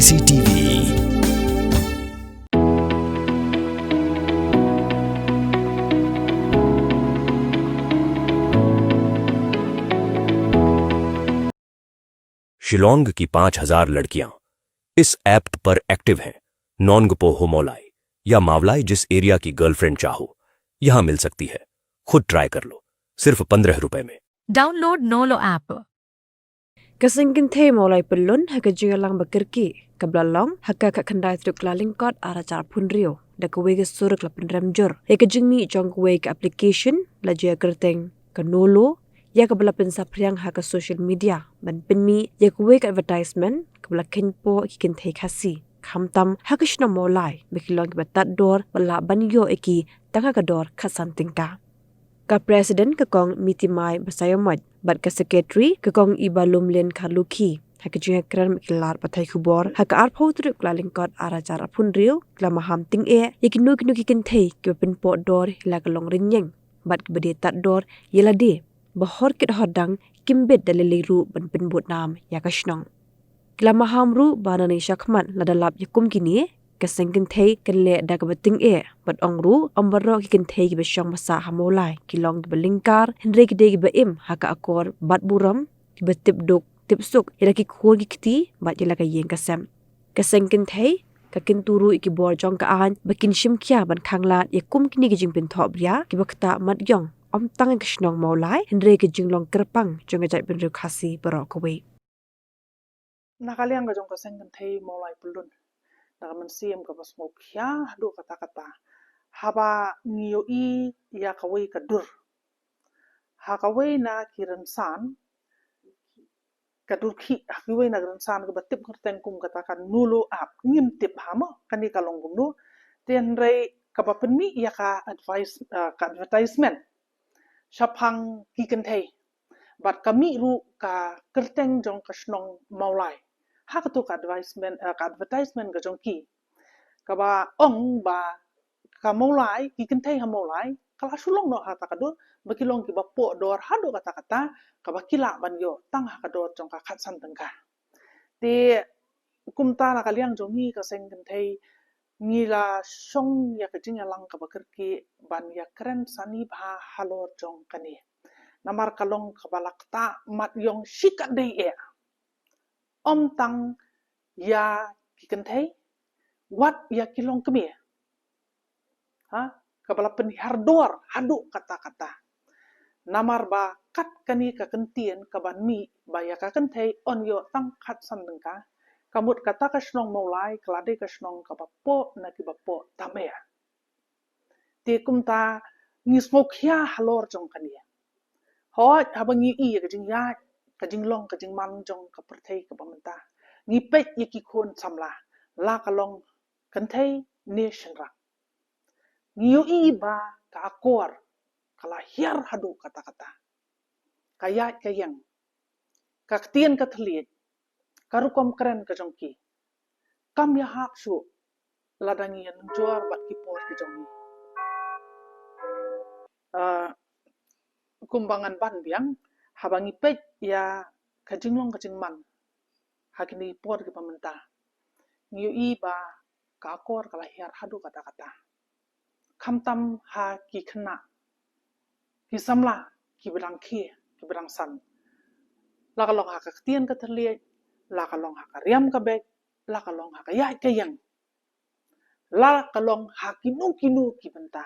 CCTV शिलोंग की 5,000 लड़कियां इस ऐप पर एक्टिव हैं। नॉनगपो होमोलाई या मावलाई जिस एरिया की गर्लफ्रेंड चाहो यहां मिल सकती है। खुद ट्राई कर लो, सिर्फ 15 रुपए में। Download Nolo app. Kasingkin the mulai pelun haka jingalang bakirki kablalong haka kakandai truk laling kot ara car punrio da kuwege suruk la penramjur haka jingmi jong kuwege application la jia kerteng kanolo ya kabla pensa priang haka social media ban penmi ya kuwege advertisement kabla kenpo kikin the khasi khamtam haka shna mulai bekilong batat dor bala banyo eki tanga kador khasan tingka ka president ka kong mitimai basayomot bat ka secretary ka kong ibalumlen khaluki haka jinga kran mikilar pathai khubor haka ar photru klaling kot ara chara phunrio klama ham ting e yekinu kinu kikin thei ke pen po dor la ka long rinyeng bat ka bade tat dor yela de bahor kit hodang kimbet dalili ru ban pen bot nam ya ka shnong klama ham ru banani shakman ladalap yakum kini kasengkin thei kanle dagabating e bat ongru ombaro kikin thei gi besyong masa hamolai kilong gi belingkar hendre gi degi baim haka akor bat buram gi betip dok tipsuk ira ki khor gi kiti bat yela ka yeng kasam kasengkin thei kakin turu iki bor jong ka an bakin shim kya ban khangla yakum kini gi jingpin thobria ki bakta mat yong om tang gi shnong molai hendre gi jinglong kerpang jonga jai ben khasi barok we nakaliang ka jong kasengkin thei molai pulun nakaman siem ka basmok ya hadu kata-kata haba ngiyo I ya kawai kadur ha kawai na kiransan kadur ki kawai na kiransan ka batip ngerten kum katakan nulo ap ngim tip hama kani kalong gumno ten rei ka bapenmi ya ka advertisement syapang kiken thei bat kami ru ka kerteng jong kasnong maulai ha ka to ka advertisement ka jong ki ka ba ong ba ka maulai kiken thei ha maulai kala sulong no ha ta ka do bakilong ki ba po dor ha do kata ka ba kila ban yo tang ha ka do jong ka khat san tang ka te kum ta na kaliang jong ni ka seng kan thei ni la song ya ka jing lang ka ba kerki ban ya kren sani ba halor jong kani namar kalong ka balak ta mat yong shikat dei e om tang ya kiken thei wat ya kilong kemi ha kabala penihar dor hadu kata-kata namar ba kat kani ka kentien ka ban mi ba ya ka kenthei on yo tang khat san dengka kamut kata ka snong maulai klade ka snong ka bapo na ki bapo tamea te kumta ngi smok ya halor jong kani hoi habangi I ka jing ya ka jing long ka jing man jong ka perthei ka bamenta ngi pet yiki khon samla la ka long kenthei nation rak ngiyo iba ka akor kala hiar hadu kata-kata kaya kayang kaktien katliet karukom keren ka jongki kam ya hak su ladangi yang juar bat kipor ki jongi kumbangan ban biang habangi pet ya kajinglong kajingman hakini por ki pamenta ngiyo iba ka akor kala hiar hadu kata-kata kamtam ha ki khna ki samla ki berang ki berang san la kalong ha ka tien ka terliet la kalong ha ka riam ka bek la kalong ha ka ya ka yang la kalong ha kinu ki benta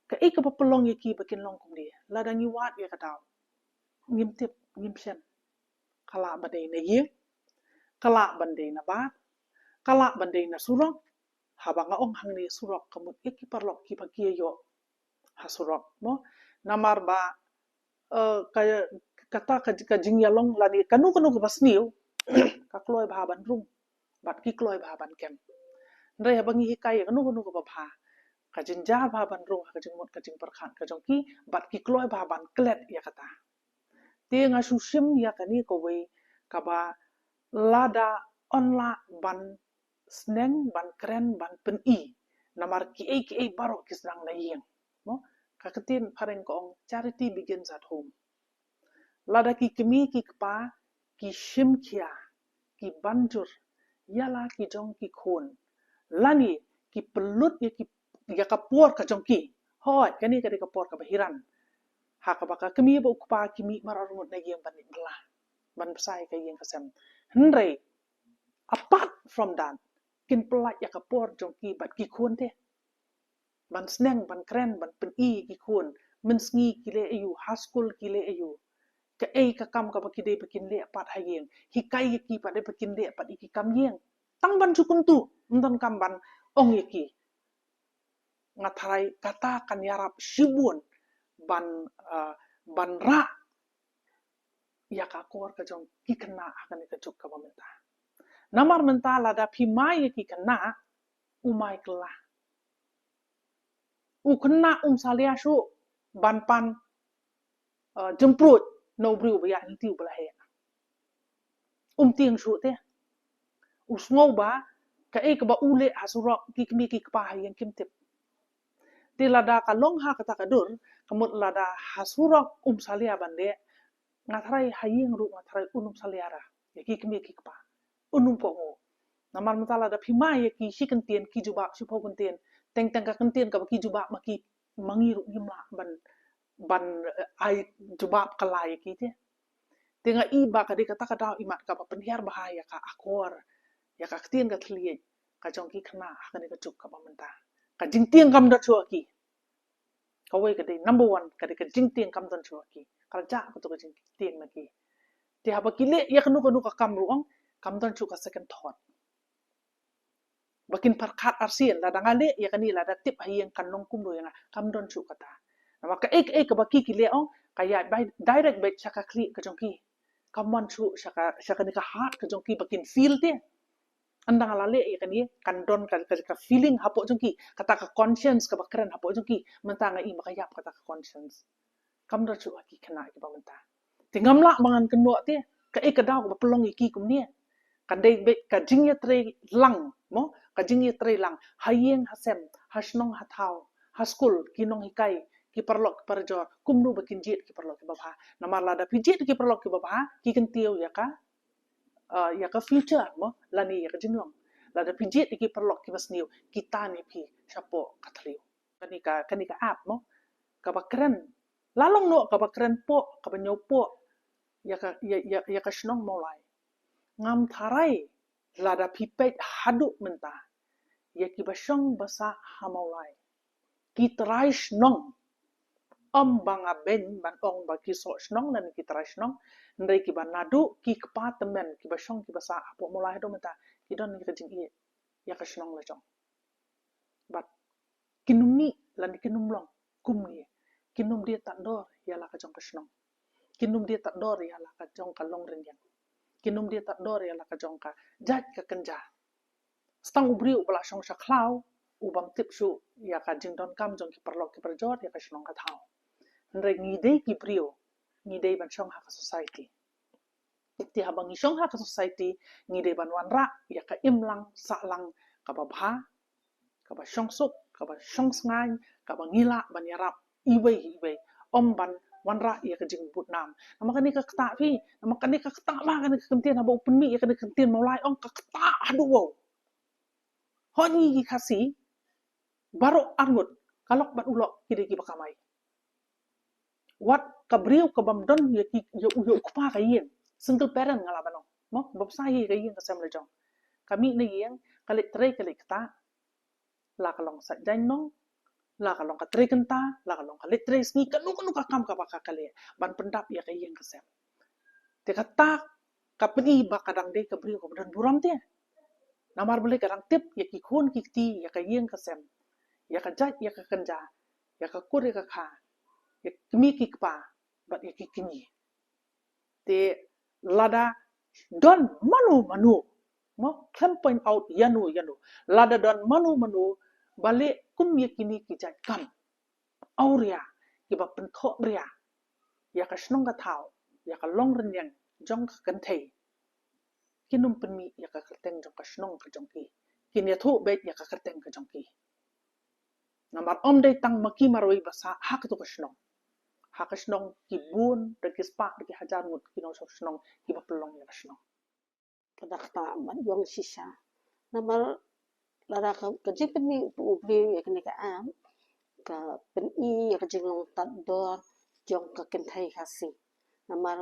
ka ik pa pelong ki bakin long kum dia la dangi wat ya ka daw ngim tip ngim sen kala badai na ye kala bandai na ba kala bandai na surok haba nga ong hang ni surok kamut iki parlok ki pakia yo ha surok mo namar ba kaya kata ka jingyalong lani kanu ka basniu ka kloy baban rung bat ki kloy baban kem ndai habangi hikai kanu ka bha ka jinja baban rung ka jingmot ka jing perkhan ka jongki bat ki kloy baban klet ya kata te nga susim ya kani ko we ka ba lada onla ban sneng ban kren ban pen I namar ki barok kisnang na yeng mo kaketin pareng kong charity begins at home lada ki kemi ki kpa ki shim kia ki banjur yala ki jong ki khon lani ki pelut ya ka por ka jong ki hoi kani ka de ka por ka bahiran ha ka baka kemi ba ukpa kimi mararungut na yeng ban belah ban besai ka yeng kasem hendrei apart from that kin pelat ya ka por jong ki bat ki khon te ban sneng ban kren ban pen i ki khon men sngi ki le ayu haskul ki le ayu ka ei ka kam ka bakide bakin le pat hayeng hikai ki pat de bakin le pat iki kam yeng tang ban sukun tu ndan kam ban ong yeki ngatarai kata kan yarap shibun ban ra ya ka kor ka jong ki kena akan ka juk ka menta namar menta lada phimai ki kena umai kelah kena salia shu ban pan jemprut no briu ba ya tiu bela he tieng shu te usngau ba ka e ka ba ule hasurok ki kmi ki pa yang kim tip ti lada ka long ha kata ka dur kamut lada hasurok salia bande ngatrai hayeng ru ngatrai saliara ya ki kmi ki pa po ngo namar mutala da phimai ya ki shikentien ki juba shupo kentien teng ka kentien ka ki juba ma ki mangiru gimla ban ai juba kalai ki te tenga iba ka de kata ka daw imat ka penhiar bahaya ka akor ya ka kentien ka tliye ka jong ki khna ka ne ka juk ka menta ka jingtieng kam da chua ki ka we ka de number 1 ka de ka jingtieng kam dan chua ki ka ja ka to ka jingtieng na ki ti ha ba ki le ya kanu ka kam ruang kam dan chu ka second thought bakin parkat arsian la dangale ya kani la da tip hayeng kan nong kum do yang kam don chu kata maka ek ka baki ki le ong kaya direct bet chaka kli ka jong ki kaman chu shaka ni ka heart ka jong ki bakin feel te andang ala le ya kani kan don ka feeling hapo jong ki kata ka conscience ka bakren hapo jong ki mentanga i maka yap kata ka conscience kam don chu ki kena ki ba menta tingamla mangan keno te ka ek ka daw ka pelong ki kum ni kan dei be ka jingye tre lang mo ka jingye tre lang hayeng hasem hasnong hathau haskul kinong hikai ki perlok perjor kumnu bakin jit ki perlok ki baba namar lada pijit ki perlok ki baba ki kentio ya ka future mo lani ya ka jinong lada pijit ki perlok ki basniu kita ni pi chapo katliu kani ka app mo ka bakren lalong no ka bakren po ka banyo po ya ka shnong molai ngam tharai lada pipet haduk menta ya ki basong basa hamaulai ki trai shnong banga ben ban ong ba ki so shnong dan ki trai shnong ndai ki banadu ki kpa temen ki basong ki basa apo mulai do menta ki don ni ka jing ya ka shnong la jong bat kinumi lan kinum long kum ni kinum dia tak dor ya la ka jong ka shnong kinum dia tak dor ya la ka jong ka long ren yang kinum dia tak dor ya la ka jong ka jaj ka kenja stang ubriu bala shong sha klau ubam tip shu ya ka jing don kam jong ki perlok ki perjot ya ka shnong ka thau ndre ngide ki brio ngide ban shong ha ka society ti habang shong ha ka society ngide ban wanra ya ka imlang salang ka babha ka ba shong suk ka ba shong sngai ka ba ngila ban yarap iwei ban wanra ya ka jing but nam namakani ka kta fi namakani ka kta ma kan ka kentien haba penmi ya ka kentien mulai ong ka kta adu wo honi ki kasi baru arngut kalok bat ulok kide ki bakamai wat kabriu ka bamdon ya ki ya ukpa ka yen single parent ngala banong mo babsai ka yen ka sem le jong kami ne yen kalik tre kalik ta la kalong sa jainong la kalong ka tre kenta la kalong ka litre sngi kanu ka kam ka baka kale ban pendap ya ka yen ka sem te kata ka peni ba kadang de kabriu ka dan buram te namar beli kadang tip ya ki khon ki ti ya ka yen ka sem ya ka jaj ya ka kenja ya ka kur ya ka kha ya kmi ki kpa bat ya ki kini te lada don manu mo kan point out yanu lada don manu balik kum ya kini ki jaj kam auria ki ba pentho bria ya ka shnong ka thau ya ka long ren yang jong ka kan thei kinum penmi ya ka kerteng jong ka shnong ka jong ki kin ya thu bet ya ka kerteng ka jong ki namar om dei tang maki maroi basa hak to ka shnong ki bun de ki spa de ki hajar mut ki no shnong ki ba pelong ya ka shnong kadakta man yong shisha namal lara ka jing peni ubli yakni ka am ka peni ya ka jing long tat dor jong ka kenthai khasi namal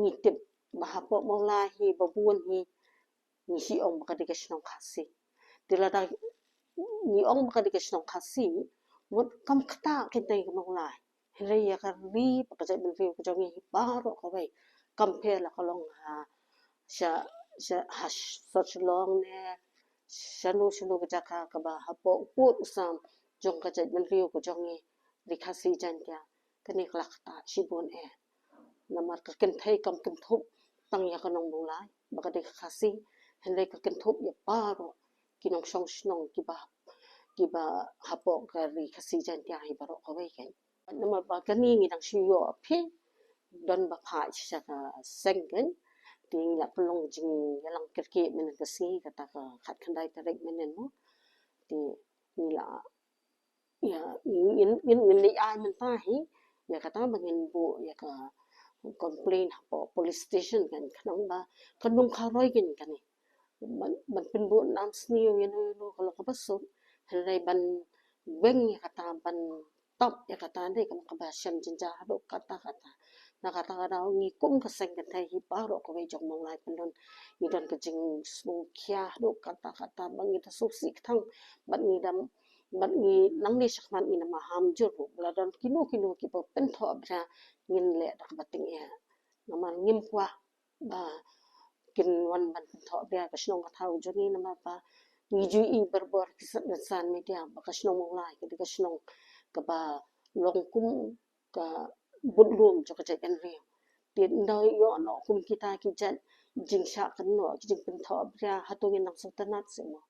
ngitip bahapo maulahi babun hi ni si ong ka dikasnong khasi dilada ni ong ka dikasnong khasi mut kam kata kentai ka maulai hele ya ka ri pa ka bil ka jong hi baro ka bai compare la kalong ha sha such long ne shanu ka jaka ka ba hapo put usam jong ka jai bil ka jong hi rikhasi jan kya kani klakta shibon namar ka kenthai kam kenthop tang ya kanong mulai baka de khasi hele ka kenthop ya paro kinong song snong kiba hapo ka rikhasi jan kya hi baro ka bai kan namar ba kani ngi dang shiyo phe don ba pha cha ka sengen ting la pelong jing yalang kerke men ka si kata ka khat khandai tarek menen mo ti ni la ya in li ai men ta hi ya kata bangin bu ya ka complain hapo police station kan kanong ba kanong kharoi kin kan ni man pin bu nam sniu yen no kalau ka basot helai ban weng ya kata ban top ya kata dei kam ka ba shem jinja do kata na kata daw ngi kum ka seng kan thai hi paro ko bai jong mong lai pendon ni don ka jing smu kya do kata bangi ta su sik thang ban ni dam ban ni nang ni sakman ni ma ham jur la don kinu ki po pen tho bra ngin le dak bating ya naman ngim kwa ba kin wan ban tho bra ka snong ka thau joni na ma pa ni ju i berbor ki san media ba ka snong mong lai ka snong ka ba long kum ka bun room cho ka jan ri tin doi yo no kum kita ki jan jing sha kan no jing pen tho bra hatong nang sultanat se mo